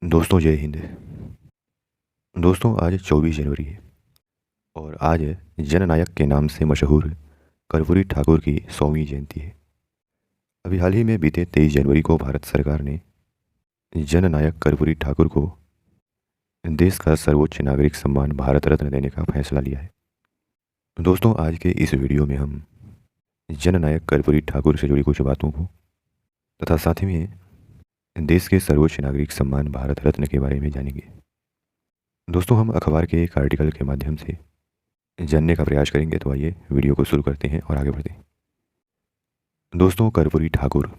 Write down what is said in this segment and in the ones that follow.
दोस्तों जय हिंद। दोस्तों आज 24 जनवरी है और आज जननायक के नाम से मशहूर कर्पूरी ठाकुर की 100वीं जयंती है। अभी हाल ही में बीते 23 जनवरी को भारत सरकार ने जननायक कर्पूरी ठाकुर को देश का सर्वोच्च नागरिक सम्मान भारत रत्न देने का फैसला लिया है। दोस्तों आज के इस वीडियो में हम जननायक कर्पूरी ठाकुर से जुड़ी कुछ बातों को तथा साथ ही में देश के सर्वोच्च नागरिक सम्मान भारत रत्न के बारे में जानेंगे। दोस्तों हम अखबार के एक आर्टिकल के माध्यम से जानने का प्रयास करेंगे, तो आइए वीडियो को शुरू करते हैं और आगे बढ़ते हैं। दोस्तों कर्पूरी ठाकुर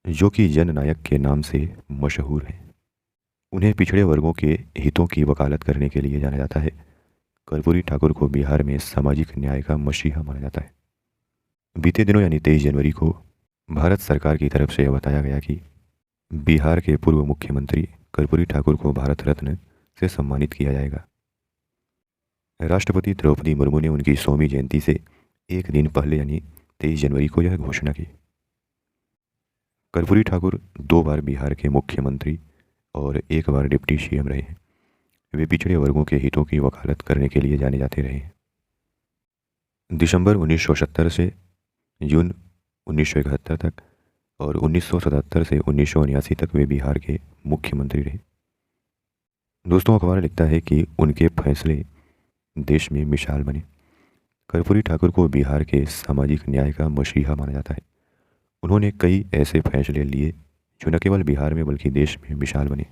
जो कि जननायक के नाम से मशहूर हैं, उन्हें पिछड़े वर्गों के हितों की वकालत करने के लिए जाना जाता है। कर्पूरी ठाकुर को बिहार में सामाजिक न्याय का मसीहा माना जाता है। बीते दिनों यानी 23 जनवरी को भारत सरकार की तरफ से यह बताया गया कि बिहार के पूर्व मुख्यमंत्री कर्पूरी ठाकुर को भारत रत्न से सम्मानित किया जाएगा। राष्ट्रपति द्रौपदी मुर्मू ने उनकी 100वीं जयंती से एक दिन पहले यानी 23 जनवरी को यह घोषणा की। कर्पूरी ठाकुर 2 बार बिहार के मुख्यमंत्री और 1 बार डिप्टी सीएम रहे हैं। वे पिछड़े वर्गों के हितों की वकालत करने के लिए जाने जाते रहे हैं। दिसंबर 1970 से जून 1971 तक और 1977 से 1979 तक वे बिहार के मुख्यमंत्री रहे। दोस्तों अखबार लिखता है कि उनके फैसले देश में मिसाल बने। कर्पूरी ठाकुर को बिहार के सामाजिक न्याय का मसीहा माना जाता है। उन्होंने कई ऐसे फैसले लिए जो न केवल बिहार में बल्कि देश में मिसाल बने।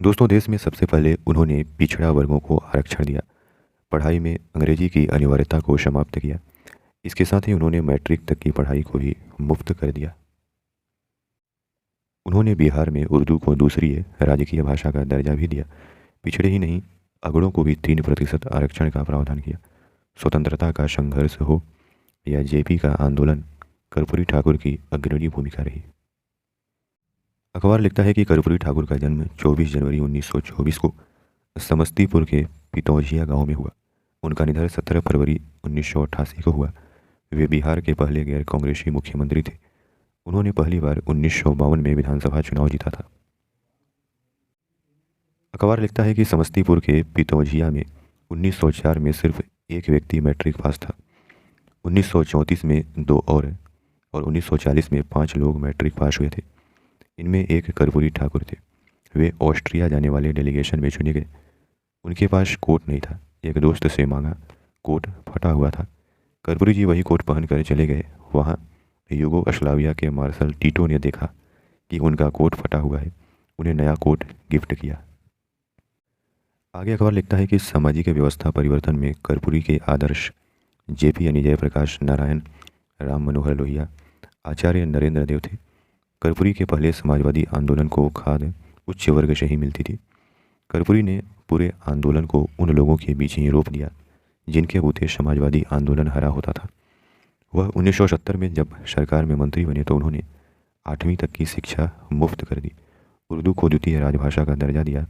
दोस्तों देश में सबसे पहले उन्होंने पिछड़ा वर्गों को आरक्षण दिया, पढ़ाई में अंग्रेजी की अनिवार्यता को समाप्त किया। इसके साथ ही उन्होंने मैट्रिक तक की पढ़ाई को भी मुफ्त कर दिया। उन्होंने बिहार में उर्दू को दूसरी राजकीय भाषा का दर्जा भी दिया। पिछड़े ही नहीं, अगड़ों को भी 3% आरक्षण का प्रावधान किया। स्वतंत्रता का संघर्ष हो या जेपी का आंदोलन, कर्पूरी ठाकुर की अग्रणी भूमिका रही। अखबार लिखता है कि कर्पूरी ठाकुर का जन्म 24 जनवरी 1924 को समस्तीपुर के पितौजिया गांव में हुआ। उनका निधन 17 फरवरी 1988 को हुआ। वे बिहार के पहले गैर कांग्रेसी मुख्यमंत्री थे। उन्होंने पहली बार 1952 में विधानसभा चुनाव जीता था। अखबार लिखता है कि समस्तीपुर के पितौजिया में 1904 में सिर्फ एक व्यक्ति मैट्रिक पास था। 1934 में 2 और 1940 में 5 लोग मैट्रिक पास हुए थे। इनमें एक कर्पूरी ठाकुर थे। वे ऑस्ट्रिया जाने वाले डेलीगेशन में चुने गए। उनके पास कोट नहीं था। एक दोस्त से मांगा, कोट फटा हुआ था। कर्पूरी जी वही कोट पहन कर चले गए। वहाँ यूगोस्लाविया के मार्शल टीटो ने देखा कि उनका कोट फटा हुआ है, उन्हें नया कोट गिफ्ट किया। आगे अखबार लिखता है कि सामाजिक व्यवस्था परिवर्तन में कर्पूरी के आदर्श जेपी यानी जयप्रकाश नारायण, राम मनोहर लोहिया, आचार्य नरेंद्र देव थे। कर्पूरी के पहले समाजवादी आंदोलन को खाद उच्च वर्ग से ही मिलती थी। कर्पूरी ने पूरे आंदोलन को उन लोगों के बीच ही रोप दिया जिनके बूते समाजवादी आंदोलन हरा होता था। वह 1970 में जब सरकार में मंत्री बने तो उन्होंने 8वीं तक की शिक्षा मुफ्त कर दी, उर्दू को द्वितीय राजभाषा का दर्जा दिया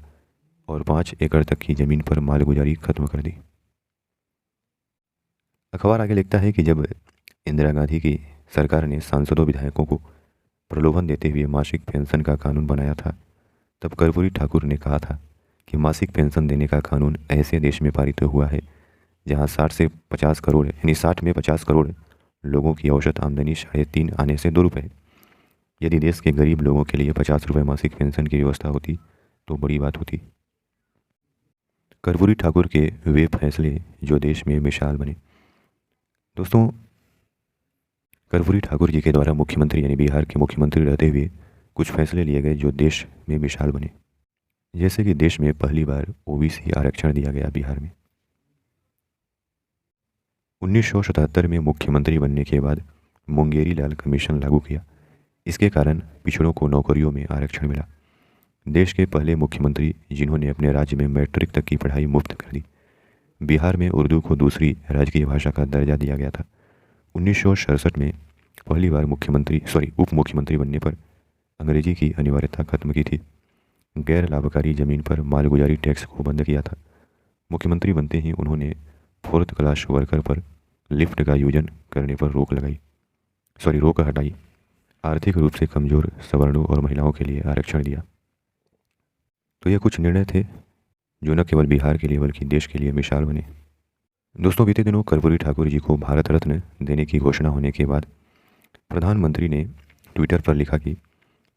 और 5 एकड़ तक की ज़मीन पर मालगुजारी खत्म कर दी। अखबार आगे लिखता है कि जब इंदिरा गांधी की सरकार ने सांसदों विधायकों को प्रलोभन देते हुए मासिक पेंशन का कानून बनाया था, तब कर्पूरी ठाकुर ने कहा था कि मासिक पेंशन देने का कानून ऐसे देश में पारित हुआ है जहां 60 से 50 करोड़ यानी 60 में 50 करोड़ लोगों की औसत आमदनी 3.5 आने से 2 रुपये। यदि देश के गरीब लोगों के लिए 50 रुपये मासिक पेंशन की व्यवस्था होती तो बड़ी बात होती। कर्पूरी ठाकुर के वे फैसले जो देश में मिसाल बने। दोस्तों कर्पूरी ठाकुर जी के द्वारा मुख्यमंत्री यानी बिहार के मुख्यमंत्री रहते हुए कुछ फैसले लिए गए जो देश में मिसाल बने। जैसे कि देश में पहली बार ओबीसी आरक्षण दिया गया बिहार में। 1977 में मुख्यमंत्री बनने के बाद मुंगेरी लाल कमीशन लागू किया। इसके कारण पिछड़ों को नौकरियों में आरक्षण मिला। देश के पहले मुख्यमंत्री जिन्होंने अपने राज्य में मैट्रिक तक की पढ़ाई मुफ्त कर दी। बिहार में उर्दू को दूसरी राजकीय भाषा का दर्जा दिया गया था। 1967 में पहली बार उप मुख्यमंत्री बनने पर अंग्रेजी की अनिवार्यता खत्म की थी। गैर लाभकारी ज़मीन पर मालगुजारी टैक्स को बंद किया था। मुख्यमंत्री बनते ही उन्होंने 4th क्लास वर्कर पर लिफ्ट का आयोजन करने पर रोक हटाई। आर्थिक रूप से कमज़ोर सवर्णों और महिलाओं के लिए आरक्षण दिया। तो ये कुछ निर्णय थे जो न केवल बिहार के लिए बल्कि देश के लिए मिसाल बने। दोस्तों, बीते दिनों कर्पूरी ठाकुर जी को भारत रत्न देने की घोषणा होने के बाद प्रधानमंत्री ने ट्विटर पर लिखा कि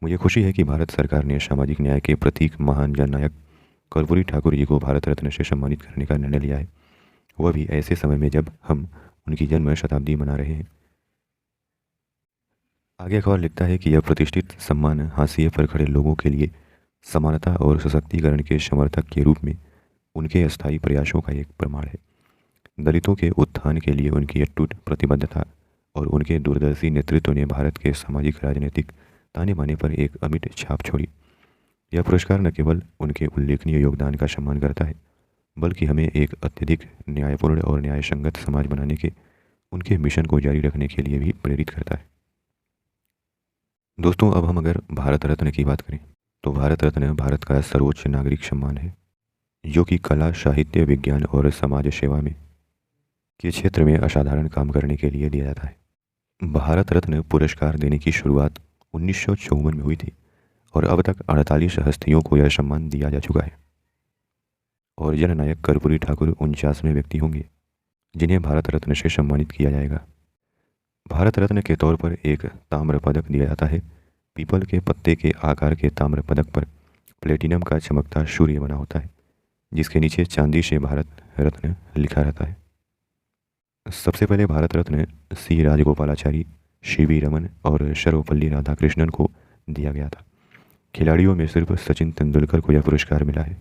मुझे खुशी है कि भारत सरकार ने सामाजिक न्याय के प्रतीक महान जननायक कर्पूरी ठाकुर जी को भारत रत्न से सम्मानित करने का निर्णय लिया है, वह भी ऐसे समय में जब हम उनकी जन्म शताब्दी मना रहे हैं। आगे अखबार लिखता है कि यह प्रतिष्ठित सम्मान हाशिए पर खड़े लोगों के लिए समानता और सशक्तिकरण के समर्थक के रूप में उनके अस्थायी प्रयासों का एक प्रमाण है। दलितों के उत्थान के लिए उनकी अटूट प्रतिबद्धता और उनके दूरदर्शी नेतृत्व ने भारत के सामाजिक राजनीतिक ताने बाने पर एक अमिट छाप छोड़ी। यह पुरस्कार न केवल उनके उल्लेखनीय योगदान का सम्मान करता है, बल्कि हमें एक अत्यधिक न्यायपूर्ण और न्यायसंगत समाज बनाने के उनके मिशन को जारी रखने के लिए भी प्रेरित करता है। दोस्तों, अब हम अगर भारत रत्न की बात करें तो भारत रत्न भारत का सर्वोच्च नागरिक सम्मान है, जो कि कला, साहित्य, विज्ञान और समाज सेवा में के क्षेत्र में असाधारण काम करने के लिए दिया जाता है। भारत रत्न पुरस्कार देने की शुरुआत 1954 में हुई थी और अब तक 48 हस्तियों को यह सम्मान दिया जा चुका है और जननायक कर्पूरी ठाकुर 49वें व्यक्ति होंगे जिन्हें भारत रत्न से सम्मानित किया जाएगा। भारत रत्न के तौर पर एक ताम्र पदक दिया जाता है। पीपल के पत्ते के आकार के ताम्र पदक पर प्लेटिनम का चमकता सूर्य बना होता है, जिसके नीचे चांदी से भारत रत्न लिखा रहता है। सबसे पहले भारत रत्न सी राजगोपालाचारी, सी.वी. रमन और सर्वपल्ली राधाकृष्णन को दिया गया था। खिलाड़ियों में सिर्फ सचिन तेंदुलकर को यह पुरस्कार मिला है।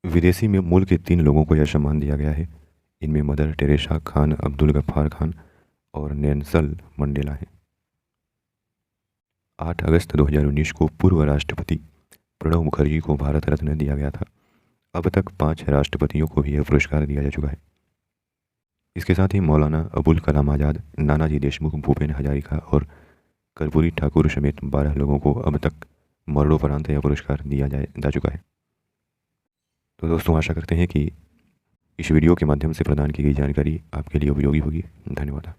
विदेशी में मूल के 3 लोगों को यह सम्मान दिया गया है। इनमें मदर टेरेसा, खान अब्दुल गफ्फार खान और नेल्सन मंडेला हैं। 8 अगस्त 2019 को पूर्व राष्ट्रपति प्रणब मुखर्जी को भारत रत्न दिया गया था। अब तक 5 राष्ट्रपतियों को भी यह पुरस्कार दिया जा चुका है। इसके साथ ही मौलाना अबुल कलाम आज़ाद, नानाजी देशमुख, भूपेन हजारिका और कर्पूरी ठाकुर समेत 12 लोगों को अब तक मरणोपरांत यह पुरस्कार दिया जा चुका है। तो दोस्तों, आशा करते हैं कि इस वीडियो के माध्यम से प्रदान की गई जानकारी आपके लिए उपयोगी होगी। धन्यवाद।